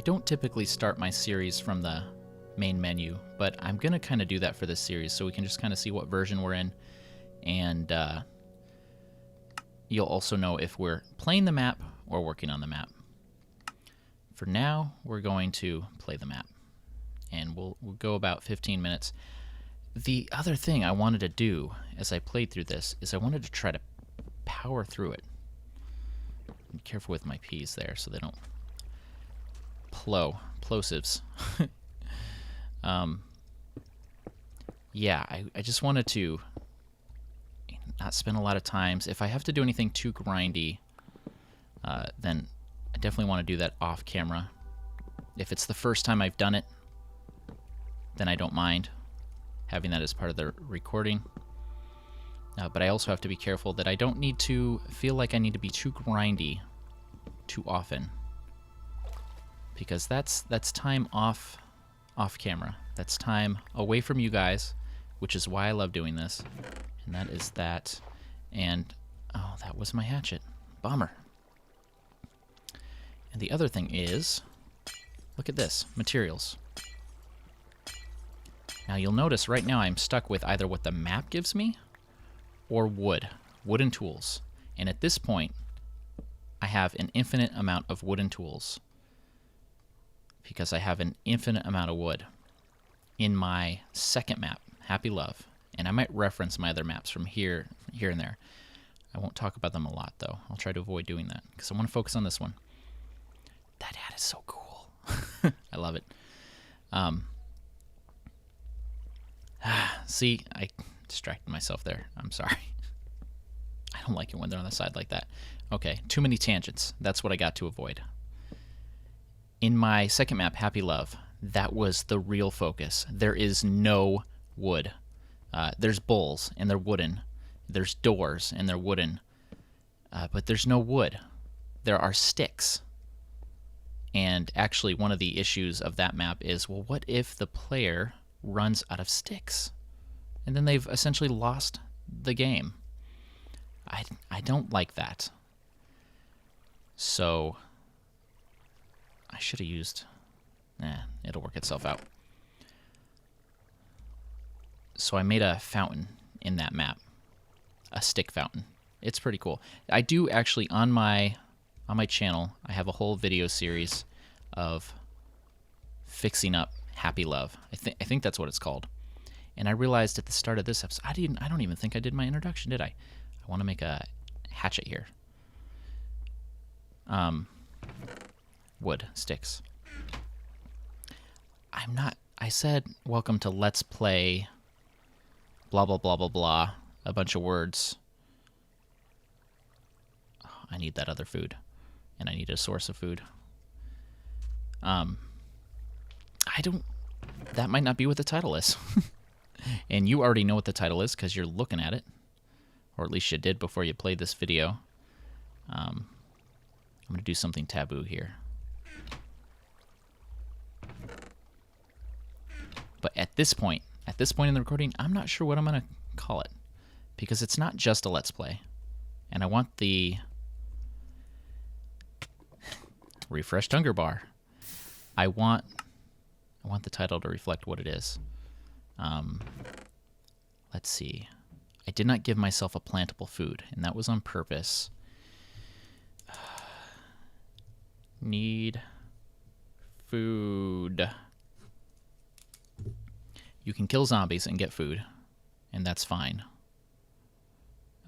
don't typically start my series from the main menu, but I'm going to kind of do that for this series so we can just kind of see what version we're in, and you'll also know if we're playing the map or working on the map. For now, we're going to play the map, and we'll go about 15 minutes. The other thing I wanted to do as I played through this is I wanted to try to power through it. Be careful with my P's there so they don't plosives. Yeah, I just wanted to not spend a lot of times. If I have to do anything too grindy, then I definitely want to do that off camera. If it's the first time I've done it, then I don't mind having that as part of the recording. But I also have to be careful that I don't need to feel like I need to be too grindy too often, because that's time off camera. That's time away from you guys, which is why I love doing this. And that is that. And oh, that was my hatchet. Bummer. And the other thing is, look at this, materials. Now you'll notice right now I'm stuck with either what the map gives me or wooden tools. And at this point, I have an infinite amount of wooden tools because I have an infinite amount of wood in my second map, Happy Love. And I might reference my other maps from here and there. I won't talk about them a lot, though. I'll try to avoid doing that because I want to focus on this one. That hat is so cool. I love it. See, I distracted myself there. I'm sorry. I don't like it when they're on the side like that. Okay, too many tangents. That's what I got to avoid. In my second map, Happy Love, that was the real focus. There is no wood. There's bowls, and they're wooden. There's doors, and they're wooden. But there's no wood. There are sticks. And actually, one of the issues of that map is, well, what if the player runs out of sticks? And then they've essentially lost the game. I don't like that. So I should have used... it'll work itself out. So I made a fountain in that map. A stick fountain. It's pretty cool. I do actually, on my channel, I have a whole video series of fixing up Happy Love. I think that's what it's called. And I realized at the start of this episode, I don't even think I did my introduction, did I? I want to make a hatchet here. Wood, sticks. I said, welcome to Let's Play, blah, blah, blah, blah, blah, a bunch of words. Oh, I need that other food, and I need a source of food. That might not be what the title is. And you already know what the title is because you're looking at it. Or at least you did before you played this video. I'm going to do something taboo here. But at this point in the recording, I'm not sure what I'm going to call it. Because it's not just a Let's Play. And I want the refreshed hunger bar. I want the title to reflect what it is. Let's see. I did not give myself a plantable food, and that was on purpose. Need food. You can kill zombies and get food, and that's fine.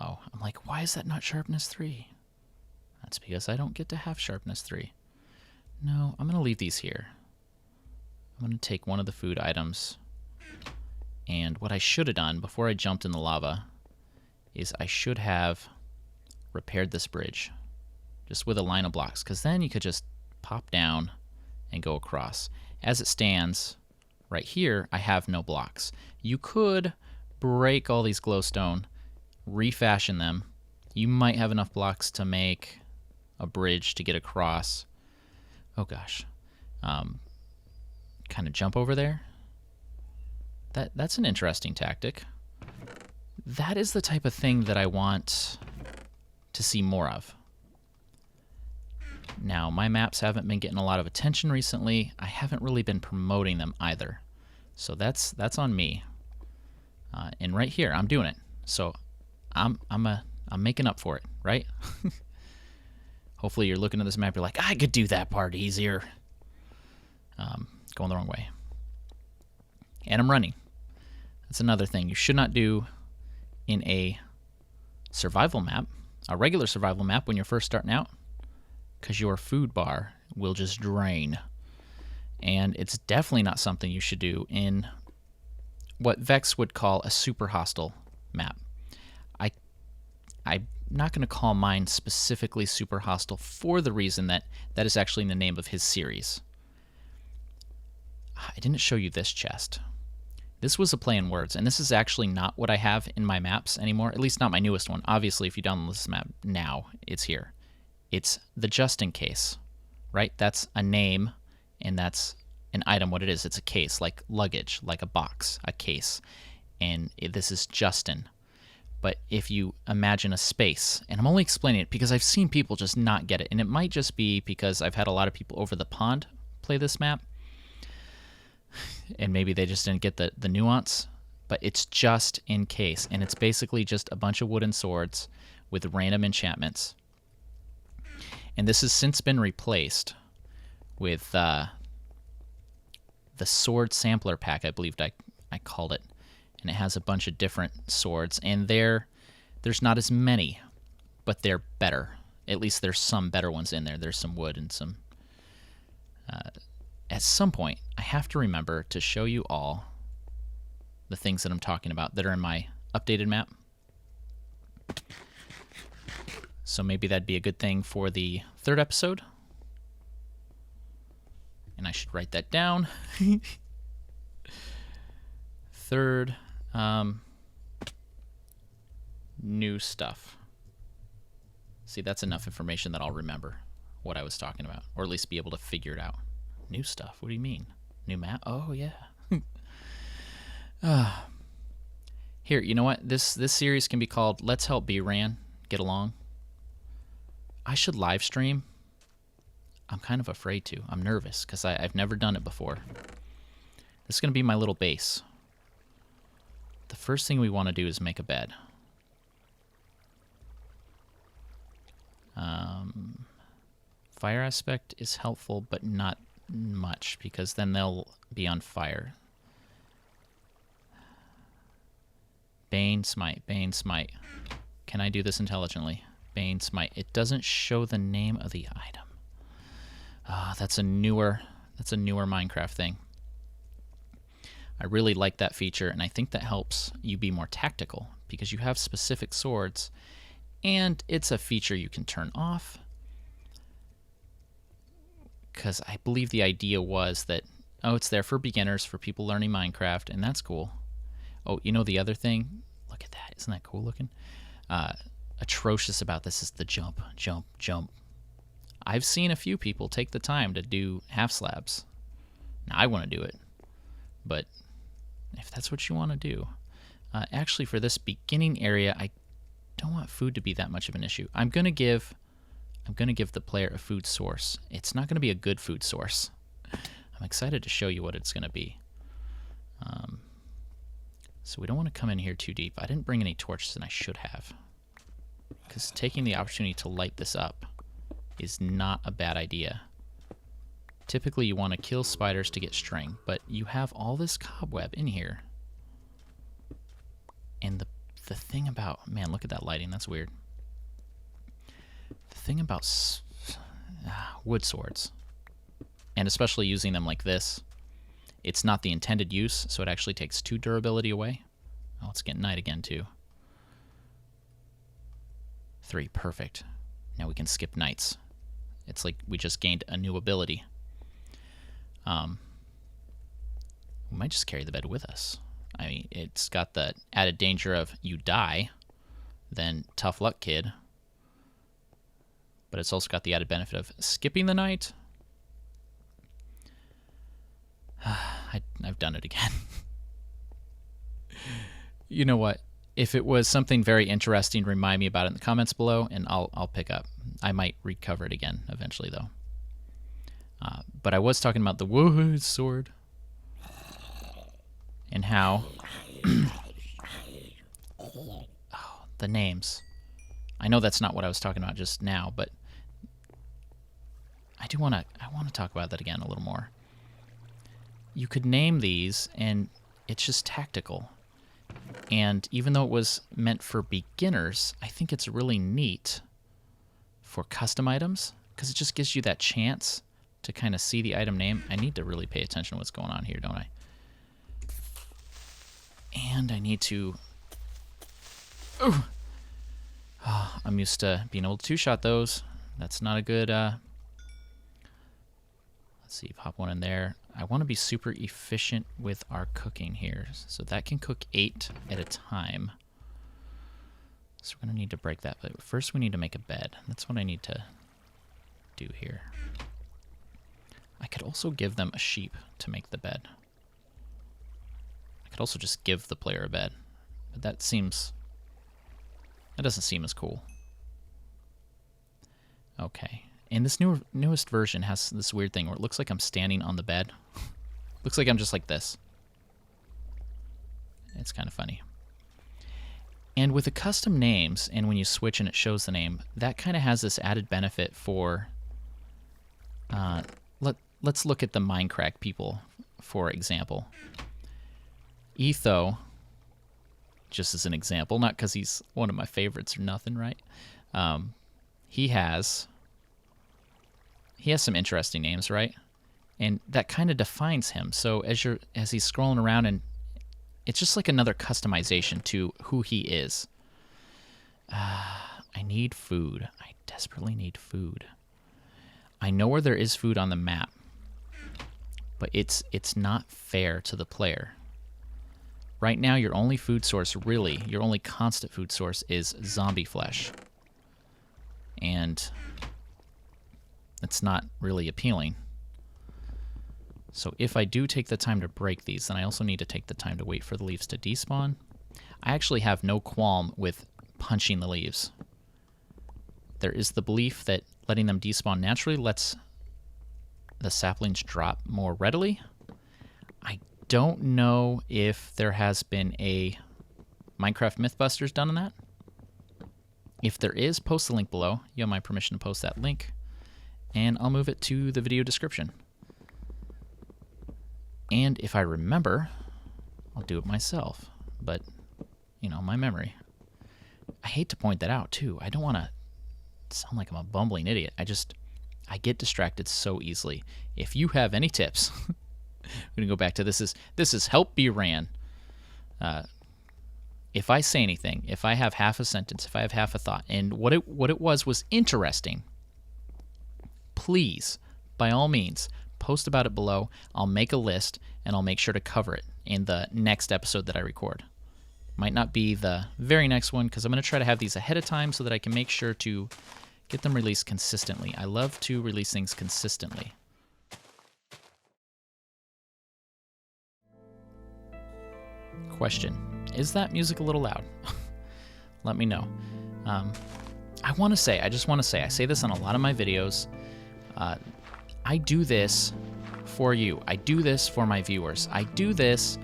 Oh, I'm like, why is that not sharpness 3? That's because I don't get to have sharpness 3. No, I'm going to leave these here. I'm going to take one of the food items. And what I should have done before I jumped in the lava is I should have repaired this bridge just with a line of blocks, because then you could just pop down and go across. As it stands right here, I have no blocks. You could break all these glowstone, refashion them. You might have enough blocks to make a bridge to get across. Oh gosh. Kind of jump over there. That's an interesting tactic. That is the type of thing that I want to see more of. Now, my maps haven't been getting a lot of attention recently. I haven't really been promoting them either. So that's on me. And right here, I'm doing it. So I'm making up for it, right? Hopefully you're looking at this map, you're like, I could do that part easier. Going the wrong way. And I'm running. That's another thing you should not do in a survival map, a regular survival map when you're first starting out, because your food bar will just drain. And it's definitely not something you should do in what Vex would call a super hostile map. I'm not going to call mine specifically super hostile for the reason that that is actually the name of his series. I didn't show you this chest. This was a play in words, and this is actually not what I have in my maps anymore, at least not my newest one. Obviously, if you download this map now, it's here. It's the just in case, right? That's a name, and that's an item, what it is. It's a case, like luggage, like a box, a case. And this is Justin. But if you imagine a space, and I'm only explaining it because I've seen people just not get it, and it might just be because I've had a lot of people over the pond play this map, and maybe they just didn't get the nuance, but it's just in case, and it's basically just a bunch of wooden swords with random enchantments. And this has since been replaced with the sword sampler pack, I believe I called it. And it has a bunch of different swords, and there's not as many, but they're better. At least there's some better ones in there. There's some wood and some... at some point, I have to remember to show you all the things that I'm talking about that are in my updated map. So maybe that'd be a good thing for the 3rd episode. And I should write that down. 3rd, new stuff. See, that's enough information that I'll remember what I was talking about, or at least be able to figure it out. New stuff? What do you mean? New map? Oh, yeah. Here, you know what? This series can be called Let's Help bRanN Get Along. I should live stream. I'm kind of afraid to. I'm nervous because I've never done it before. This is going to be my little base. The first thing we want to do is make a bed. Fire aspect is helpful, but not much, because then they'll be on fire. Bane Smite, Bane Smite. Can I do this intelligently? Bane Smite. It doesn't show the name of the item. That's a newer Minecraft thing. I really like that feature, and I think that helps you be more tactical, because you have specific swords, and it's a feature you can turn off. Because I believe the idea was that, oh, it's there for beginners, for people learning Minecraft, and that's cool. Oh, you know the other thing? Look at that. Isn't that cool looking? Atrocious about this is the jump, jump, jump. I've seen a few people take the time to do half slabs. Now, I want to do it, but if that's what you want to do. Actually, for this beginning area, I don't want food to be that much of an issue. I'm going to give the player a food source. It's not going to be a good food source. I'm excited to show you what it's going to be. So we don't want to come in here too deep. I didn't bring any torches, and I should have, because taking the opportunity to light this up is not a bad idea. Typically, you want to kill spiders to get string, but you have all this cobweb in here. And the thing about... Man, look at that lighting. That's weird. The thing about wood swords, and especially using them like this, it's not the intended use, so it actually takes 2 durability away. Oh, it's getting night again, too. 3, perfect. Now we can skip nights. It's like we just gained a new ability. We might just carry the bed with us. I mean, it's got the added danger of you die, then tough luck, kid. But it's also got the added benefit of skipping the night. I've done it again. You know what? If it was something very interesting, remind me about it in the comments below, and I'll pick up. I might recover it again eventually, though. But I was talking about the wood sword and how oh, the names. I know that's not what I was talking about just now, but I want to talk about that again a little more. You could name these, and it's just tactical. And even though it was meant for beginners, I think it's really neat for custom items because it just gives you that chance to kind of see the item name. I need to really pay attention to what's going on here, don't I? And I need to... Ooh! Oh, I'm used to being able to two-shot those. That's not a good... Let's see, pop one in there. I want to be super efficient with our cooking here. So that can cook 8 at a time. So we're going to need to break that. But first we need to make a bed. That's what I need to do here. I could also give them a sheep to make the bed. I could also just give the player a bed. But that doesn't seem as cool. Okay. And this newest version has this weird thing where it looks like I'm standing on the bed. Looks like I'm just like this. It's kind of funny. And with the custom names, and when you switch and it shows the name, that kind of has this added benefit for... let's look at the Minecraft people, for example. Etho, just as an example, not because he's one of my favorites or nothing, right? He has some interesting names, right? And that kind of defines him. So as he's scrolling around, and it's just like another customization to who he is. I need food. I desperately need food. I know where there is food on the map, but it's not fair to the player. Right now, your only food source, really, your only constant food source is zombie flesh. And it's not really appealing. So if I do take the time to break these, then I also need to take the time to wait for the leaves to despawn. I actually have no qualm with punching the leaves. There is the belief that letting them despawn naturally lets the saplings drop more readily. I don't know if there has been a Minecraft Mythbusters done on that. If there is, post the link below. You have my permission to post that link. And I'll move it to the video description. And if I remember, I'll do it myself. But, you know, my memory. I hate to point that out, too. I don't want to sound like I'm a bumbling idiot. I get distracted so easily. If you have any tips, we're going to go back to this is help bRanN. If I say anything, if I have half a sentence, if I have half a thought, and what it was interesting, please, by all means, post about it below. I'll make a list, and I'll make sure to cover it in the next episode that I record. Might not be the very next one, because I'm going to try to have these ahead of time so that I can make sure to get them released consistently. I love to release things consistently. Question. Is that music a little loud? Let me know. I just want to say, I say this on a lot of my videos. I do this for you. I do this for my viewers. I do this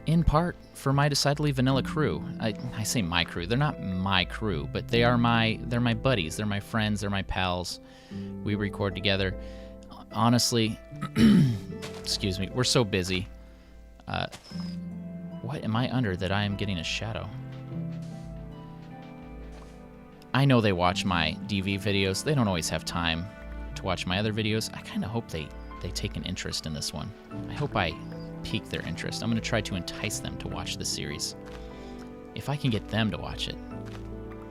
in part for my decidedly vanilla crew. I say my crew. They're not my crew, but they're my buddies. They're my friends. They're my pals. We record together. Honestly, excuse me, we're so busy. What am I under that I am getting a shadow? I know they watch my DV videos. They don't always have time to watch my other videos. I kind of hope they take an interest in this one. I hope I pique their interest. I'm going to try to entice them to watch this series. If I can get them to watch it,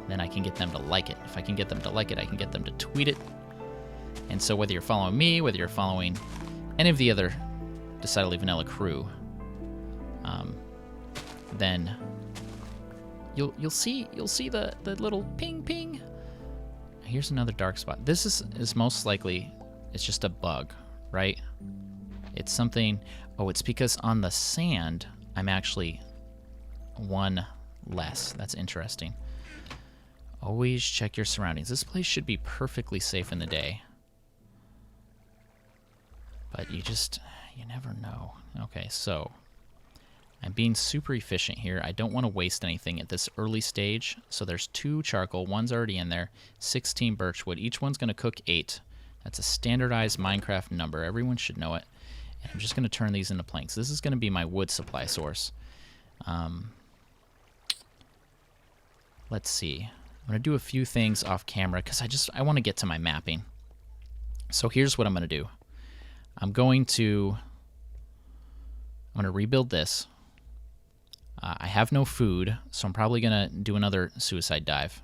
then I can get them to like it. If I can get them to like it, I can get them to tweet it. And so whether you're following me, whether you're following any of the other decidedly vanilla crew, then you'll see the little ping ping. Here's another dark spot. This is most likely, it's just a bug, right? It's something. Oh, it's because on the sand I'm actually one less. That's interesting. Always check your surroundings. This place should be perfectly safe in the day. But you never know. Okay, so I'm being super efficient here. I don't want to waste anything at this early stage. So there's 2 charcoal. One's already in there. 16 birchwood. Each one's going to cook 8. That's a standardized Minecraft number. Everyone should know it. And I'm just going to turn these into planks. This is going to be my wood supply source. Let's see. I'm going to do a few things off camera because I want to get to my mapping. So here's what I'm going to do. I'm going to rebuild this. I have no food, so I'm probably going to do another suicide dive.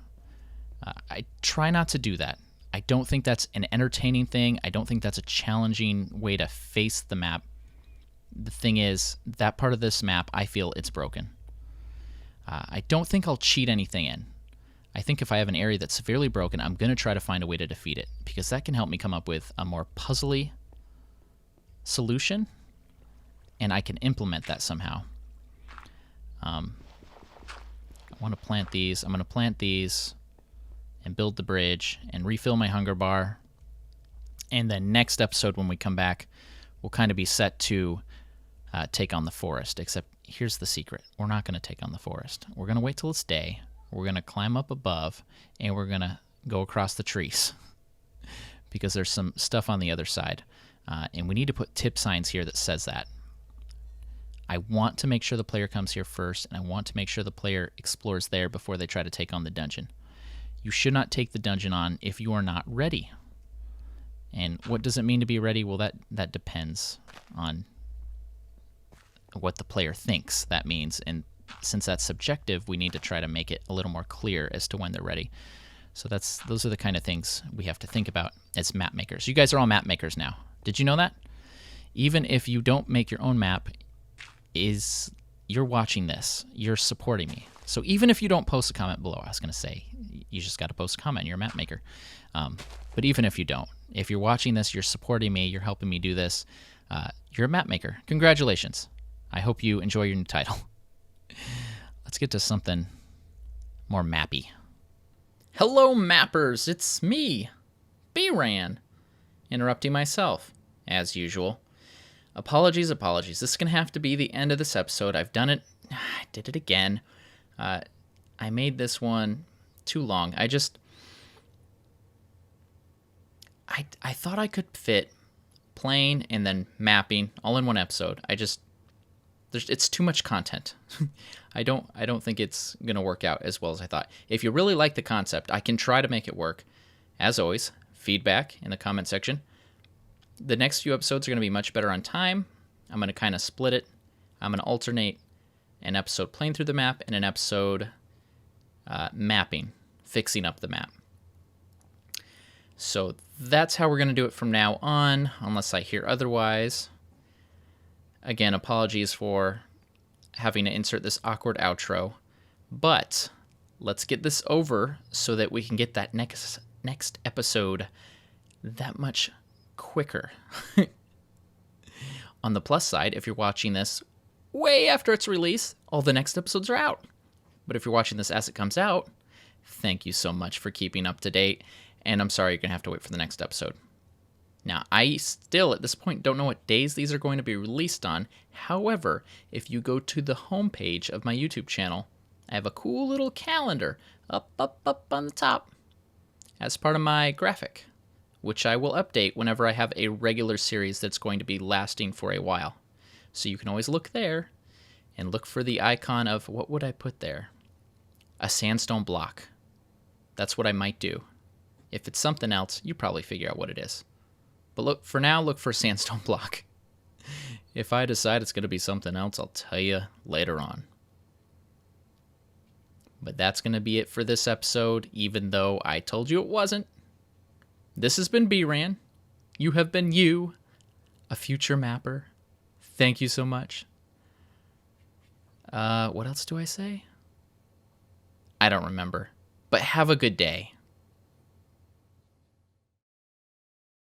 I try not to do that. I don't think that's an entertaining thing. I don't think that's a challenging way to face the map. The thing is, that part of this map, I feel it's broken. I don't think I'll cheat anything in. I think if I have an area that's severely broken, I'm going to try to find a way to defeat it, because that can help me come up with a more puzzly solution, and I can implement that somehow. I want to plant these. I'm going to plant these and build the bridge and refill my hunger bar. And then next episode when we come back, we'll kind of be set to take on the forest, except here's the secret. We're not going to take on the forest. We're going to wait till it's day. We're going to climb up above, and we're going to go across the trees because there's some stuff on the other side. And we need to put tip signs here that says that. I want to make sure the player comes here first, and I want to make sure the player explores there before they try to take on the dungeon. You should not take the dungeon on if you are not ready. And what does it mean to be ready? Well, that depends on what the player thinks that means. And since that's subjective, we need to try to make it a little more clear as to when they're ready. So those are the kind of things we have to think about as map makers. You guys are all map makers now. Did you know that? Even if you don't make your own map, you're watching this, you're supporting me. So even if you don't post a comment below, I was going to say, you just got to post a comment, you're a map maker. But even if you don't, if you're watching this, you're supporting me, you're helping me do this, you're a map maker. Congratulations. I hope you enjoy your new title. Let's get to something more mappy. Hello, mappers. It's me, bRanN, interrupting myself, as usual. Apologies. This is going to have to be the end of this episode. I've done it. I did it again. I made this one too long. I thought I could fit playing and then mapping all in one episode. It's too much content. I don't think it's going to work out as well as I thought. If you really like the concept, I can try to make it work. As always, feedback in the comment section. The next few episodes are going to be much better on time. I'm going to kind of split it. I'm going to alternate an episode playing through the map and an episode mapping, fixing up the map. So that's how we're going to do it from now on, unless I hear otherwise. Again, apologies for having to insert this awkward outro, but let's get this over so that we can get that next episode that much quicker. On the plus side, if you're watching this way after its release, all the next episodes are out. But if you're watching this as it comes out, thank you so much for keeping up to date, and I'm sorry you're going to have to wait for the next episode. Now, I still, at this point, don't know what days these are going to be released on. However, if you go to the homepage of my YouTube channel, I have a cool little calendar up on the top as part of my graphic, which I will update whenever I have a regular series that's going to be lasting for a while. So you can always look there and look for the icon of, what would I put there? A sandstone block. That's what I might do. If it's something else, you probably figure out what it is. But for now, look for a sandstone block. If I decide it's going to be something else, I'll tell you later on. But that's going to be it for this episode, even though I told you it wasn't. This has been bRanN. You have been you, a future mapper. Thank you so much. What else do I say? I don't remember. But have a good day.